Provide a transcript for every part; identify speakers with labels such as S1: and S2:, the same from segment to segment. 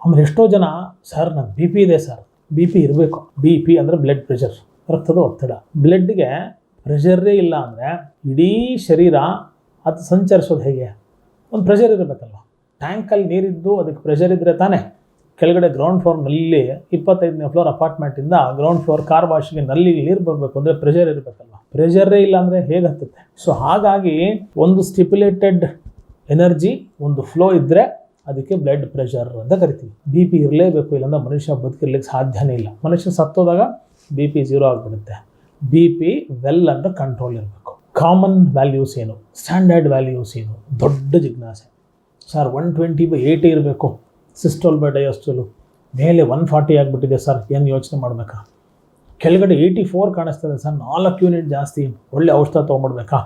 S1: ಆಮೇಲೆ ಎಷ್ಟೋ ಜನ ಸರ್ ನಂಗೆ ಬಿ ಪಿ ಇದೆ ಸರ್, ಬಿ ಪಿ ಇರಬೇಕು. ಬಿ ಪಿ ಅಂದರೆ ಬ್ಲಡ್ ಪ್ರೆಷರ್, ರಕ್ತದ ಒತ್ತಡ. ಬ್ಲಡ್ಗೆ ಪ್ರೆಷರೇ ಇಲ್ಲ ಅಂದರೆ ಇಡೀ ಶರೀರ ಅದು ಸಂಚರಿಸೋದು ಹೇಗೆ? ಒಂದು ಪ್ರೆಷರ್ ಇರಬೇಕಲ್ವ. ಟ್ಯಾಂಕಲ್ಲಿ ನೀರಿದ್ದು ಅದಕ್ಕೆ ಪ್ರೆಷರ್ ಇದ್ದರೆ ತಾನೇ. ಕೆಳಗಡೆ ಗ್ರೌಂಡ್ ಫ್ಲೋರ್ ನಲ್ಲಿ 25ನೇ ಫ್ಲೋರ್ ಅಪಾರ್ಟ್ಮೆಂಟಿಂದ ಗ್ರೌಂಡ್ ಫ್ಲೋರ್ ಕಾರ್ ವಾಶ್ಗೆ ನಲ್ಲಿಗೆ ನೀರು ಬರಬೇಕು ಅಂದರೆ ಪ್ರೆಷರ್ ಇರಬೇಕಲ್ವ. ಪ್ರೆಷರೇ ಇಲ್ಲ ಅಂದರೆ ಹೇಗೆ ಹತ್ತುತ್ತೆ? ಸೊ ಹಾಗಾಗಿ ಒಂದು ಸ್ಟಿಪ್ಯುಲೇಟೆಡ್ ಎನರ್ಜಿ, ಒಂದು ಫ್ಲೋ ಇದ್ದರೆ ಅದಕ್ಕೆ ಬ್ಲಡ್ ಪ್ರೆಷರ್ ಅಂತ ಕರಿತೀವಿ. ಬಿ ಪಿ ಇರಲೇಬೇಕು, ಇಲ್ಲಾಂದ್ರೆ ಮನುಷ್ಯ ಬದುಕಿರ್ಲಿಕ್ಕೆ ಸಾಧ್ಯನೇ ಇಲ್ಲ. ಮನುಷ್ಯ ಸತ್ತೋದಾಗ ಬಿ ಪಿ 0 ಆಗಿಬಿಡುತ್ತೆ. B P well under control ಇರಬೇಕು. ಕಾಮನ್ ವ್ಯಾಲ್ಯೂಸ್ ಏನು, ಸ್ಟ್ಯಾಂಡರ್ಡ್ ವ್ಯಾಲ್ಯೂಸ್ ಏನು, ದೊಡ್ಡ ಜಿಜ್ಞಾಸೆ. ಸರ್ 120/80 ಇರಬೇಕು ಸಿಸ್ಟೋಲ್ ಬೈ ಡಯಾಸ್ಟೋಲು, ಮೇಲೆ 140 ಆಗಿಬಿಟ್ಟಿದೆ ಸರ್, ಏನು ಯೋಚನೆ ಮಾಡಬೇಕಾ? ಕೆಳಗಡೆ 84 ಕಾಣಿಸ್ತದೆ ಸರ್, 4 ಯೂನಿಟ್ ಜಾಸ್ತಿ, ಒಳ್ಳೆ ಔಷಧ ತೊಗೊಂಡ್ಬಿಡ್ಬೇಕಾ?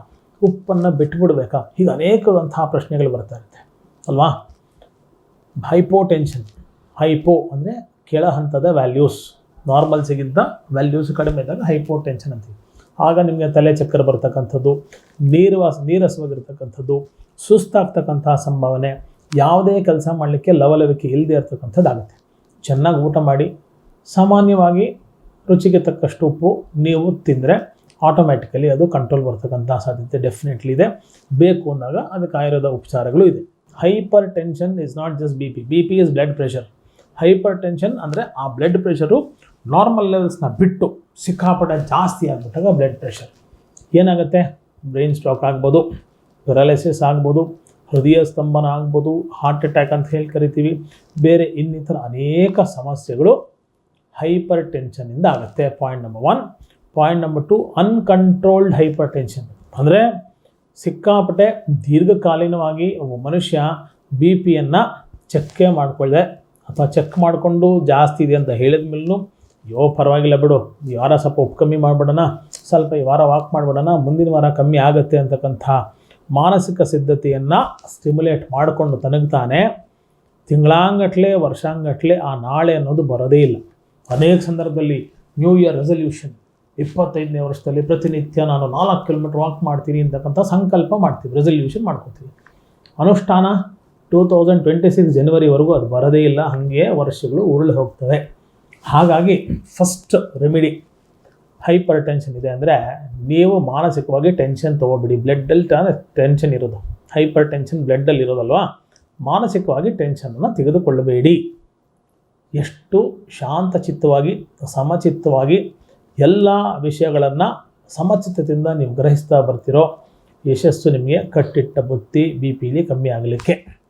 S1: ಉಪ್ಪನ್ನು ಬಿಟ್ಟುಬಿಡ್ಬೇಕಾ? ಹೀಗೆ ಅನೇಕದಂತಹ ಪ್ರಶ್ನೆಗಳು ಬರ್ತಾ ಇರುತ್ತೆ ಅಲ್ವಾ? ಹೈಪೋಟೆನ್ಷನ್, ಹೈಪೋ ಅಂದರೆ ಕೆಳ ಹಂತದ ವ್ಯಾಲ್ಯೂಸ್, ನಾರ್ಮಲ್ಸಿಗಿಂತ ವ್ಯಾಲ್ಯೂಸ್ ಕಡಿಮೆ ಇದ್ದಾಗ ಹೈಪೋಟೆನ್ಷನ್ ಅಂತೀವಿ. ಆಗ ನಿಮಗೆ ತಲೆ ಚಕ್ಕರ ಬರ್ತಕ್ಕಂಥದ್ದು, ನೀರಸವಾಗಿರ್ತಕ್ಕಂಥದ್ದು, ಸುಸ್ತಾಗ್ತಕ್ಕಂತಹ ಸಂಭಾವನೆ, ಯಾವುದೇ ಕೆಲಸ ಮಾಡಲಿಕ್ಕೆ ಲವಲವಿಕೆ ಇಲ್ಲದೆ ಇರ್ತಕ್ಕಂಥದ್ದಾಗುತ್ತೆ. ಚೆನ್ನಾಗಿ ಊಟ ಮಾಡಿ, ಸಾಮಾನ್ಯವಾಗಿ ರುಚಿಗೆ ತಕ್ಕಷ್ಟು ಉಪ್ಪು ನೀವು ತಿಂದರೆ ಆಟೋಮ್ಯಾಟಿಕಲಿ ಅದು ಕಂಟ್ರೋಲ್ ಬರ್ತಕ್ಕಂಥ ಸಾಧ್ಯತೆ ಡೆಫಿನೆಟ್ಲಿ ಇದೆ. ಬೇಕು ಅಂದಾಗ ಅದಕ್ಕೆ ಆಯುರ್ವೇದ ಉಪಚಾರಗಳು ಇದೆ. Hypertension is not just B P. B P is blood pressure. Hypertension ಅಂದರೆ ಆ ಬ್ಲಡ್ ಪ್ರೆಷರು ನಾರ್ಮಲ್ ಲೆವೆಲ್ಸ್ನ ಬಿಟ್ಟು ಸಿಕ್ಕಾಪಟ್ಟೆ ಜಾಸ್ತಿ ಆಗಿಬಿಟ್ಟಾಗ ಬ್ಲಡ್ ಪ್ರೆಷರ್ ಏನಾಗುತ್ತೆ? ಬ್ರೈನ್ ಸ್ಟ್ರೋಕ್ ಆಗ್ಬೋದು, ಪ್ಯಾರಾಲಿಸಿಸ್ ಆಗ್ಬೋದು, ಹೃದಯ ಸ್ತಂಭನ ಆಗ್ಬೋದು, ಹಾರ್ಟ್ ಅಟ್ಯಾಕ್ ಅಂತ ಹೇಳಿ ಕರಿತೀವಿ. ಬೇರೆ ಇನ್ನಿತರ ಅನೇಕ ಸಮಸ್ಯೆಗಳು ಹೈಪರ್ ಟೆನ್ಷನಿಂದ ಆಗುತ್ತೆ. Point number 1. Point number 2, uncontrolled hypertension ಅಂದರೆ ಸಿಕ್ಕಾಪಟ್ಟೆ ದೀರ್ಘಕಾಲೀನವಾಗಿ ಒಬ್ಬ ಮನುಷ್ಯ ಬಿ ಪಿಯನ್ನು ಚೆಕ್ಕೇ ಮಾಡಿಕೊಳ್ಳದೆ ಅಥವಾ ಚೆಕ್ ಮಾಡಿಕೊಂಡು ಜಾಸ್ತಿ ಇದೆ ಅಂತ ಹೇಳಿದ ಮೇಲೂ ಪರವಾಗಿಲ್ಲ ಬಿಡು, ಈ ವಾರ ಸ್ವಲ್ಪ ಉಪ್ಪು ಕಮ್ಮಿ ಮಾಡಿಬಿಡೋಣ, ಸ್ವಲ್ಪ ಈ ವಾರ ವಾಕ್ ಮಾಡಿಬಿಡೋಣ, ಮುಂದಿನ ವಾರ ಕಮ್ಮಿ ಆಗುತ್ತೆ ಅಂತಕ್ಕಂಥ ಮಾನಸಿಕ ಸಿದ್ಧತೆಯನ್ನು ಸ್ಟಿಮ್ಯುಲೇಟ್ ಮಾಡಿಕೊಂಡು ತನಗ್ತಾನೆ ತಿಂಗಳಾಂಗಟ್ಲೆ ವರ್ಷಾಂಗಟ್ಲೆ ಆ ನಾಳೆ ಅನ್ನೋದು ಬರೋದೇ ಇಲ್ಲ. ಅನೇಕ ಸಂದರ್ಭದಲ್ಲಿ ನ್ಯೂ ಇಯರ್ ರೆಸಲ್ಯೂಷನ್, 25ನೇ ವರ್ಷದಲ್ಲಿ ಪ್ರತಿನಿತ್ಯ ನಾನು 4 ಕಿಲೋಮೀಟರ್ ವಾಕ್ ಮಾಡ್ತೀನಿ ಅಂತಕ್ಕಂಥ ಸಂಕಲ್ಪ ಮಾಡ್ತೀವಿ, ರೆಸಲ್ಯೂಷನ್ ಮಾಡ್ಕೊತೀವಿ. ಅನುಷ್ಠಾನ 2026 ಜನವರಿವರೆಗೂ ಅದು ಬರೋದೇ ಇಲ್ಲ, ಹಾಗೆ ವರ್ಷಗಳು ಉರುಳಿ ಹೋಗ್ತವೆ. ಹಾಗಾಗಿ ಫಸ್ಟ್ ರೆಮಿಡಿ, ಹೈಪರ್ ಟೆನ್ಷನ್ ಇದೆ ಅಂದರೆ ನೀವು ಮಾನಸಿಕವಾಗಿ ಟೆನ್ಷನ್ ತೊಗೊಬಿಡಿ. ಬ್ಲಡ್ಡಲ್ಲಿ ಟೆನ್ಷನ್ ಇರೋದು, ಹೈಪರ್ ಟೆನ್ಷನ್ ಬ್ಲಡ್ಡಲ್ಲಿ ಇರೋದಲ್ವಾ, ಮಾನಸಿಕವಾಗಿ ಟೆನ್ಷನನ್ನು ತೆಗೆದುಕೊಳ್ಳಬೇಡಿ. ಎಷ್ಟು ಶಾಂತಚಿತ್ತವಾಗಿ ಸಮಚಿತ್ತವಾಗಿ ಎಲ್ಲ ವಿಷಯಗಳನ್ನು ಸಮಚಿತ್ತದಿಂದ ನೀವು ಗ್ರಹಿಸ್ತಾ ಬರ್ತಿರೋ ಯಶಸ್ಸು ನಿಮಗೆ ಕಟ್ಟಿಟ್ಟ ಬುತ್ತಿ ಬಿ ಪಿಲಿ ಕಮ್ಮಿ ಆಗಲಿಕ್ಕೆ.